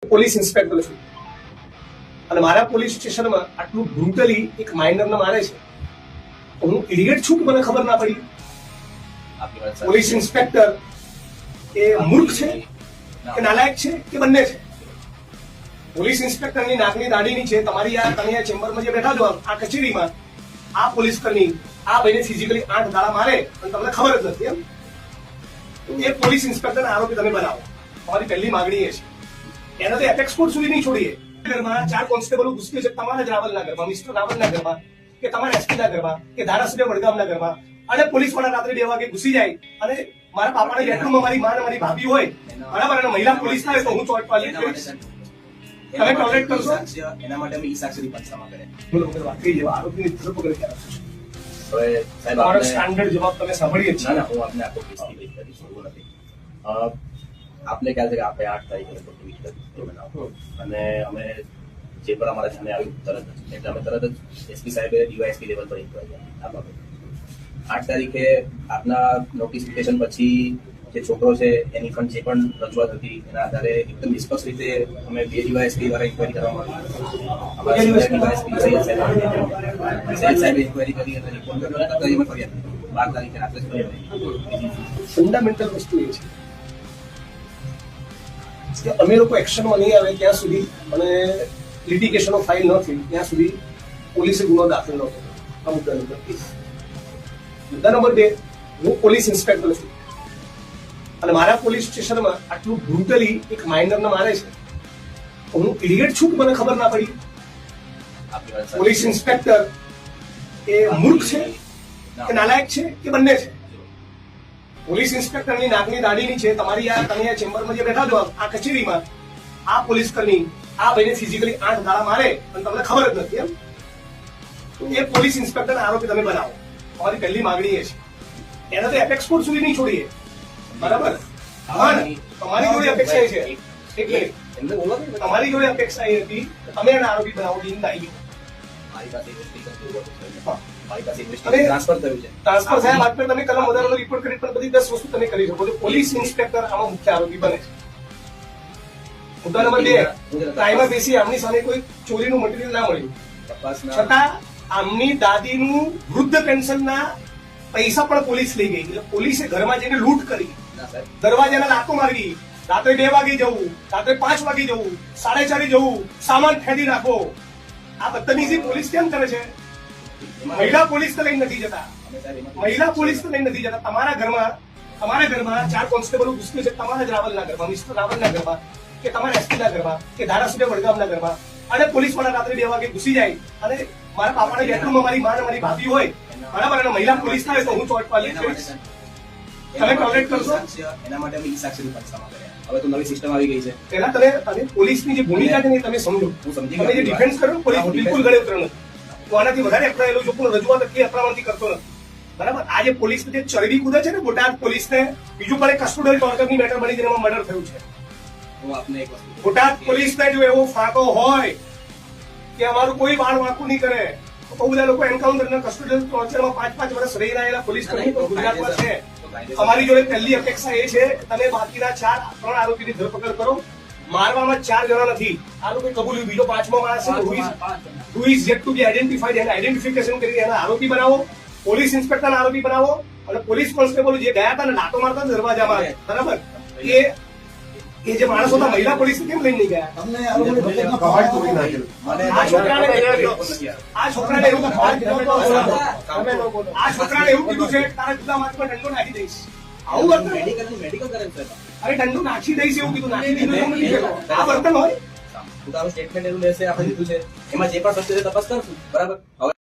Police inspector છું અને મારા પોલીસ સ્ટેશનમાં આટલું બ્રુટલી એક માઇનરને મારે છે. હું ઇડિયટ છું કે મને ખબર ના પડી? પોલીસ ઇન્સ્પેક્ટર એ મૂર્ખ છે કે નાલાયક છે કે બંને છે? પોલીસ ઇન્સ્પેક્ટરની નાકની દાઢીની છે. તમારી તમે આ ચેમ્બરમાં જે બેઠા છો આ કચેરીમાં આ પોલીસ કર્મી આ ભાઈને ફિઝિકલી 8 દાડા મારે અને તમને ખબર જ નથી. એમ તો એ પોલીસ ઇન્સ્પેક્ટરને આરોપી તમે બનાવો. તમારી પહેલી માંગણી એ છે. એને તો એપેક્સ કોર્ટ સુધી નહીં છોડીએ. ઘરમાં 4 કોન્સ્ટેબલો ઘૂસકે છે તમારા જ રાવલના ઘરમાં, મિસ્ટર રાવલના ઘરમાં કે તમારા એસપીના ઘરમાં કે ધારાસભ્ય વડગામના ઘરમાં, અને પોલીસ વાળા રાત્રે 2 વાગે ઘૂસી જાય અને મારા પાપાના બેડરૂમમાં મારી માં મારી ભાભી હોય બરાબર, અને મહિલા પોલીસ ના હોય તો હું ચોટ પાલી કરીશ. તમે ટોલરેટ કરશો? એના માટે અમે ઈ-સાક્ષરી પંચનામા કર્યા. બોલો વાકઈ જેવા આરોપીની ધરપકડ ક્યારે થશે? હવે સાહેબ તમારો આપણે સ્ટાન્ડર્ડ જવાબ તમે સાંભળીએ જ ના છે. ના હું આપને આખો કેસ ક્લિયર કરીશ, એવું નથી. આપને ખ્યાલ છે કે આપણે 8 તારીખે ટ્વીટ કરી અને અમે જે પણ અમારા સામે આવ્યું તરત જ એટલે અમે તરત જ એસપી સાહેબે ડીવાયએસપી લેવલ પર ઇન્ક્વાયરી કરી આ બાબતે. 8 તારીખે આપના નોટિફિકેશન પછી જે છોકરો છે એની પણ જે પણ રજૂઆત હતી એના આધારે એકદમ નિષ્પક્ષ રીતે અમે 2 ડીવાયએસપી દ્વારા ઇન્ક્વાયરી કરવામાં આવી. અમારા ડીવાયએસપી સૈયદ સાહેબે ઇન્ક્વાયરી કરી અને રિપોર્ટ કર્યો અને તરત જ અમે ફરિયાદ કરી. 12 તારીખે રાત્રે જ ફરિયાદ કરી. ફંડામેન્ટલ વસ્તુ એ છે કે અમે લોકો એક્શનમાં નહીં આવે ત્યાં સુધી અને લિટિગેશનો ફાઇલ ન થઈ ત્યાં સુધી પોલીસે ગુનો દાખલ ન કર્યો. આ મુદ્દા નંબર 1. મુદ્દા નંબર 2, હું પોલીસ ઇન્સ્પેક્ટર છું અને મારા પોલીસ સ્ટેશનમાં આટલું બ્રુટલી એક માઇનરને મારે છે. હું ઇડિયટ છું કે મને ખબર ના પડી? પોલીસ ઇન્સ્પેક્ટર એ મૂર્ખ છે કે નાલાયક છે કે બંને છે? પોલીસ ઇન્સ્પેક્ટરની નાકની દાઢીની છે. તમારી તમે આ ચેમ્બરમાં જે બેઠા છો આ કચેરીમાં આ પોલીસ કર્મી આ ભાઈને ફિઝિકલી 8 દાડા મારે અને તમને ખબર જ નથી. એમ તો એ પોલીસ ઇન્સ્પેક્ટરને આરોપી તમે બનાવો. તમારી પહેલી માંગણી એ છે. એને તો એપેક્સ કોર્ટ સુધી નહીં છોડીએ બરાબર. હા ને? તમારી જોડે અપેક્ષા એ છે એક મિનિટ, તમારી જોડે અપેક્ષા એ હતી કે તમે એને આરોપી બનાવો. ડીન આવી મારી પાસે ટ્રાન્સફર થયું છે. ટ્રાન્સફર થયા બાદ તમે કલમ વધારાનો રિપોર્ટ કરી પણ બધી 10 વસ્તુ તમે કરી શકો છો. પોલીસ ઇન્સ્પેક્ટર આમાં મુખ્ય આરોપી બને છે. મુદ્દા નંબર 2, ટાઈમમાં બેસી આમની સામે કોઈ ચોરીનું મટીરિયલ ના મળ્યું છતાં આમની દાદીનું વૃદ્ધ પેન્શનના પૈસા પણ પોલીસ લઈ ગઈ. એટલે પોલીસે ઘરમાં જઈને લૂંટ કરી, દરવાજાના લાતો મારી, રાત્રે 2 વાગે જવું, રાત્રે 5 વાગે જવું, 4:30 જવું, સામાન ફેંદી રાખો. આ બદતમીઝી પોલીસ કેમ કરે છે? મહિલા પોલીસ તો લઈને નથી જતા. મહિલા પોલીસ તો લઈને નથી જતા. તમારા ઘરમાં 4 કોન્સ્ટેબલો ઘૂસકે છે તમારા જ રાવલના ઘરમાં, મિસ્ટર રાવલના ઘરમાં કે તમારા એસપીના ઘરમાં કે ધારાસભ્ય વડગામના ઘરમાં, અને પોલીસ વાળા રાત્રે 2 વાગે ઘૂસી જાય અને મારા પાપાના બેડરૂમમાં મારી માં મારી ભાભી હોય બરાબર, અને મહિલા પોલીસ ના હોય તો હું ચોટ પાલી કરીશ. તમે ટોલરેટ કરશો? એના માટે અમે ઈ-સાક્ષરી પંચનામા કર્યા. હવે તો નવી સિસ્ટમ આવી ગઈ છે. પહેલા તમે પોલીસની જે ભૂમિકા છે ને તમે સમજો. હું સમજી તમે જે ડિફેન્સ કર્યો પોલીસ બિલકુલ ગળે ઉતરો નથી. તો આનાથી વધારે અપરાયેલો છું પણ રજૂઆત કે અપરામાંથી કરતો નથી બરાબર. આ જે પોલીસ જે ચરબી કૂદે છે ને બોટાદ પોલીસને, બીજું પણ એક કસ્ટોડિયલ ટોર્ચરની મેટર બની જેમાં મર્ડર થયું છે. હું આપને એક વસ્તુ બોટાદ પોલીસને જો એવો ફાંકો હોય કે અમારું કોઈ બાળ વાંકું નહીં કરે તો બહુ બધા લોકો એન્કાઉન્ટર કસ્ટોડિયલ ટોર્ચરમાં 5-5 વર્ષ રહી રહેલા પોલીસ કર્મી ગુજરાતમાં છે. અમારી જોડે પહેલી અપેક્ષા એ છે કે તમે બાકીના 3 આરોપીની ધરપકડ કરો. મારવામાં 4 જણા નથી, આ લોકો કબૂલ્યું. બીજો 5મો માણસ who is yet to be identified, એને આઈડેન્ટિફિકેશન કરી એના આરોપી બનાવો. પોલીસ ઇન્સ્પેક્ટરના આરોપી બનાવો અને પોલીસ કોન્સ્ટેબલ જે ગયા હતા ને લાતો મારતા દરવાજામાં બરાબર, એ જે માણસો હતા મહિલા પોલીસ કેમ લઈને નહીં ગયા? આ છોકરાને એવું કીધું છે તારા જુદા માથમાં દંડો નાખી દઈશ. આવું વર્તન? મેડિકલ કરે છે. અરે દંડો નાખી દઈશ એવું કીધું, નાખી દીધું એવું નથી કહેતો. આ વર્તન હોય? પોતાનું સ્ટેટમેન્ટ એવું લેશે, આપણે લીધું છે, એમાં જે પણ સત્ય છે તપાસ કરશું બરાબર. હવે